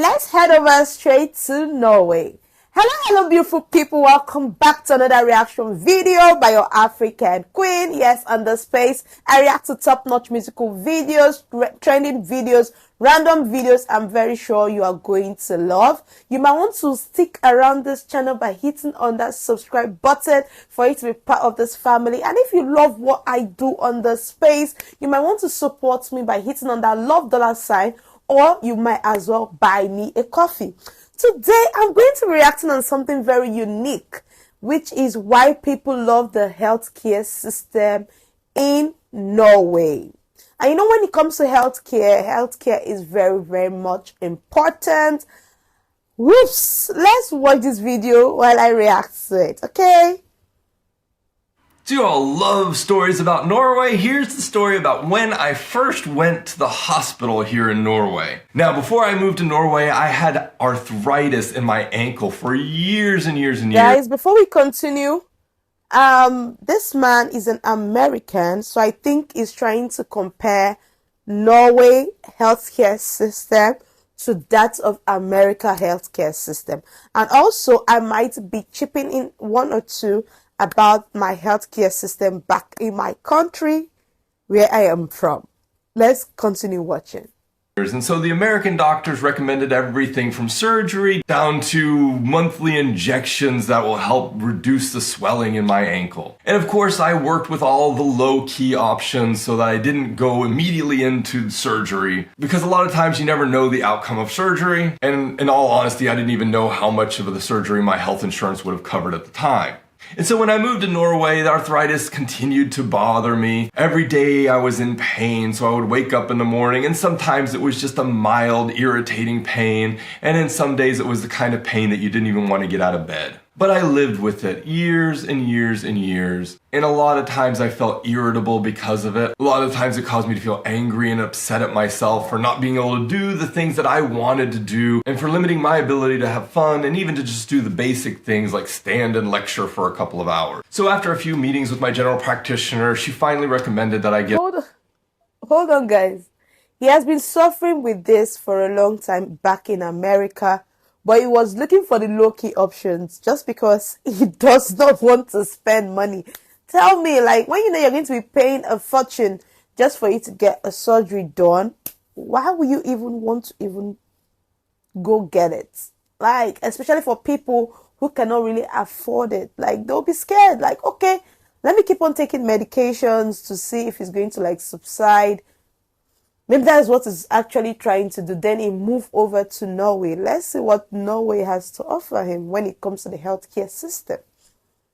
let's head over straight to Norway. Hello beautiful people, welcome back to another reaction video by your African queen. Yes, on the space I react to top-notch musical videos, trending videos, random videos I'm very sure you are going to love. You might want to stick around this channel by hitting on that subscribe button for you to be part of this family. And if you love what I do on the space, you might want to support me by hitting on that love dollar sign, or you might as well buy me a coffee. Today, I'm going to be reacting on something very unique, which is why people love the healthcare system in Norway. And you know, when it comes to healthcare is very, very much important. Whoops! Let's watch this video while I react to it, okay? Do you all love stories about Norway? Here's the story about when I first went to the hospital here in Norway. Now, before I moved to Norway, I had arthritis in my ankle for years and years and years. Guys, before we continue, this man is an American, so I think he's trying to compare Norway healthcare system to that of America healthcare system. And also, I might be chipping in one or two about my healthcare system back in my country where I am from. Let's continue watching. And so the American doctors recommended everything from surgery down to monthly injections that will help reduce the swelling in my ankle. And of course, I worked with all the low-key options so that I didn't go immediately into surgery, because a lot of times you never know the outcome of surgery. And in all honesty, I didn't even know how much of the surgery my health insurance would have covered at the time. And so when I moved to Norway, the arthritis continued to bother me. Every day I was in pain, so I would wake up in the morning, and sometimes it was just a mild, irritating pain, and then some days it was the kind of pain that you didn't even want to get out of bed. But I lived with it years and years and years, and a lot of times I felt irritable because of it. A lot of times it caused me to feel angry and upset at myself for not being able to do the things that I wanted to do, and for limiting my ability to have fun and even to just do the basic things like stand and lecture for a couple of hours. So after a few meetings with my general practitioner, she finally recommended that I get— Hold on guys. He has been suffering with this for a long time back in America, but he was looking for the low-key options just because he does not want to spend money. Tell me, like, when you know you're going to be paying a fortune just for you to get a surgery done, why would you even want to even go get it? Like, especially for people who cannot really afford it. Like, they'll be scared. Like, okay, let me keep on taking medications to see if it's going to, like, subside. Maybe that is what he's actually trying to do. Then he moved over to Norway. Let's see what Norway has to offer him when it comes to the healthcare system.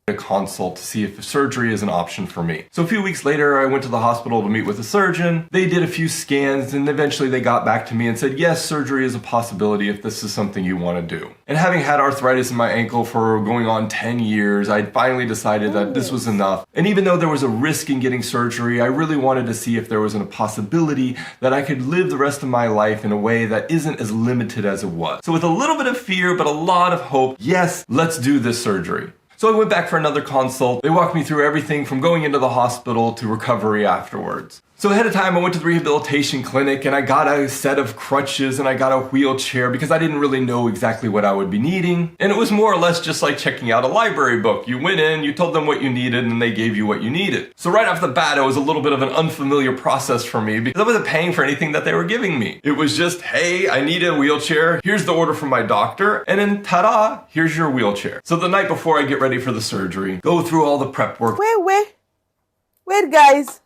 A consult to see if surgery is an option for me. So a few weeks later, I went to the hospital to meet with a surgeon. They did a few scans, and eventually they got back to me and said, yes, surgery is a possibility if this is something you want to do. And having had arthritis in my ankle for going on 10 years, I finally decided that this was enough. And even though there was a risk in getting surgery, I really wanted to see if there was a possibility that I could live the rest of my life in a way that isn't as limited as it was. So with a little bit of fear, but a lot of hope, yes, let's do this surgery. So I went back for another consult. They walked me through everything from going into the hospital to recovery afterwards. So ahead of time, I went to the rehabilitation clinic and I got a set of crutches and I got a wheelchair because I didn't really know exactly what I would be needing. And it was more or less just like checking out a library book. You went in, you told them what you needed, and they gave you what you needed. So right off the bat, it was a little bit of an unfamiliar process for me because I wasn't paying for anything that they were giving me. It was just, hey, I need a wheelchair. Here's the order from my doctor. And then ta-da, here's your wheelchair. So the night before I get ready for the surgery, go through all the prep work. Wait guys.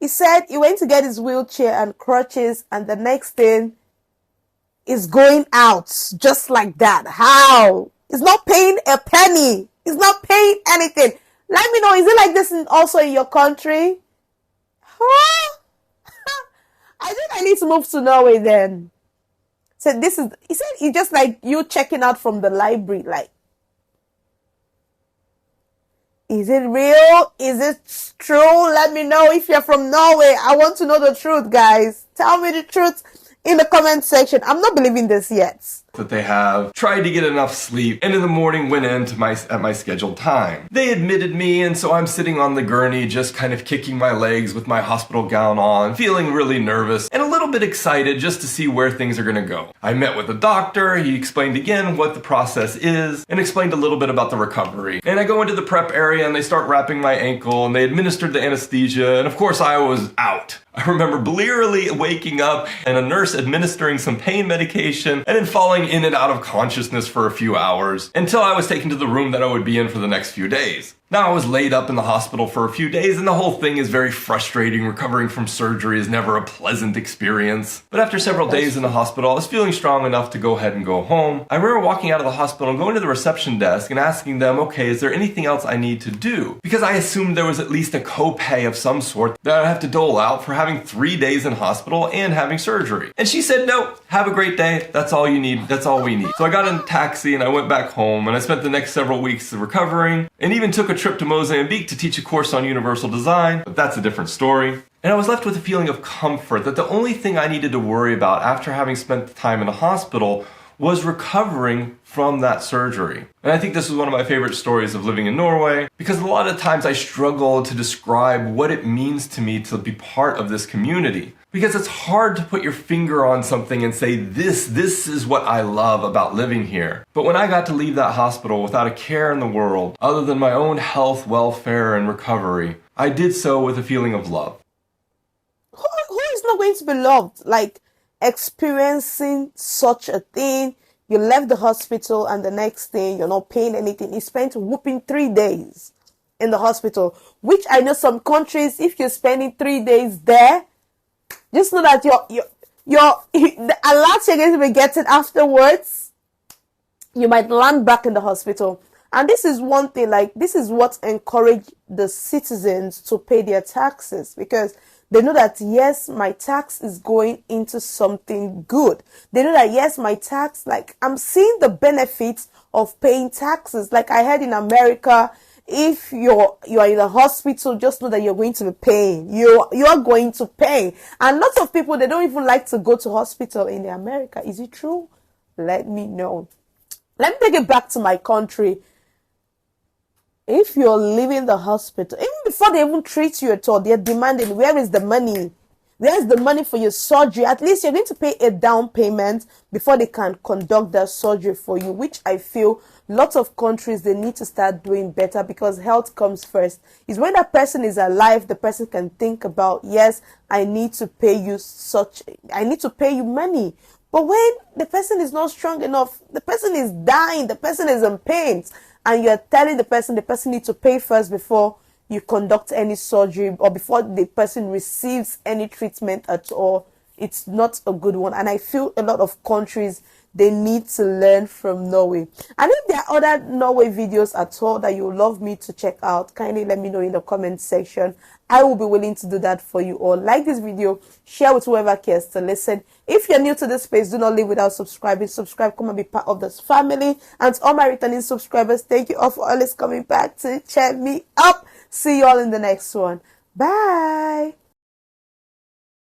He said he went to get his wheelchair and crutches, and the next thing is going out just like that. How? He's not paying a penny. He's not paying anything. Let me know, is it like this also in your country? Huh? I think I need to move to Norway then. So he said it's just like you checking out from the library, like, is it real? Is it true? Let me know if you're from Norway. I want to know the truth, guys. Tell me the truth in the comment section. I'm not believing this yet. that they have, tried to get enough sleep, and in the morning went in to at my scheduled time. They admitted me, and so I'm sitting on the gurney just kind of kicking my legs with my hospital gown on, feeling really nervous and a little bit excited just to see where things are gonna go. I met with the doctor, he explained again what the process is, and explained a little bit about the recovery. And I go into the prep area and they start wrapping my ankle and they administered the anesthesia, and of course I was out. I remember blearily waking up and a nurse administering some pain medication and then falling in and out of consciousness for a few hours until I was taken to the room that I would be in for the next few days. Now I was laid up in the hospital for a few days and the whole thing is very frustrating. Recovering from surgery is never a pleasant experience. But after several days in the hospital, I was feeling strong enough to go ahead and go home. I remember walking out of the hospital and going to the reception desk and asking them, okay, is there anything else I need to do? Because I assumed there was at least a copay of some sort that I'd have to dole out for having 3 days in hospital and having surgery. And she said, no, have a great day. That's all you need. That's all we need. So I got in a taxi and I went back home and I spent the next several weeks recovering and even took a trip to Mozambique to teach a course on universal design, but that's a different story. And I was left with a feeling of comfort that the only thing I needed to worry about after having spent the time in a hospital was recovering from that surgery. And I think this is one of my favorite stories of living in Norway because a lot of times I struggle to describe what it means to me to be part of this community. Because it's hard to put your finger on something and say, this is what I love about living here. But when I got to leave that hospital without a care in the world, other than my own health, welfare, and recovery, I did so with a feeling of love. Who is not going to be loved? Like, experiencing such a thing, you left the hospital and the next thing, you're not paying anything. You spent whooping 3 days in the hospital, which I know some countries, if you're spending 3 days there, just know that the alerts you're going to be getting afterwards, you might land back in the hospital. And this is one thing, like, this is what encouraged the citizens to pay their taxes, because they know that, yes, my tax is going into something good. They know that, yes, my tax, like, I'm seeing the benefits of paying taxes. Like I heard in America, if you're in a hospital, just know that you're going to be paying. You're going to pay. And lots of people, they don't even like to go to hospital in America. Is it true? Let me know. Let me take it back to my country. If you're leaving the hospital, even before they even treat you at all, they're demanding, where is the money? Where's the money for your surgery? At least you're going to pay a down payment before they can conduct that surgery for you, which I feel lots of countries, they need to start doing better, because health comes first. It's when that person is alive, the person can think about, yes, I need to pay you money. But when the person is not strong enough, the person is dying, the person is in pain, and you're telling the person needs to pay first before you conduct any surgery or before the person receives any treatment at all, it's not a good one. And I feel a lot of countries, they need to learn from Norway. And if there are other Norway videos at all that you would love me to check out, kindly let me know in the comment section. I will be willing to do that for you all. Like this video, share with whoever cares to listen. If you're new to this space, do not leave without subscribing. Subscribe, come and be part of this family. And to all my returning subscribers, thank you all for always coming back to cheer me up. See you all in the next one. Bye.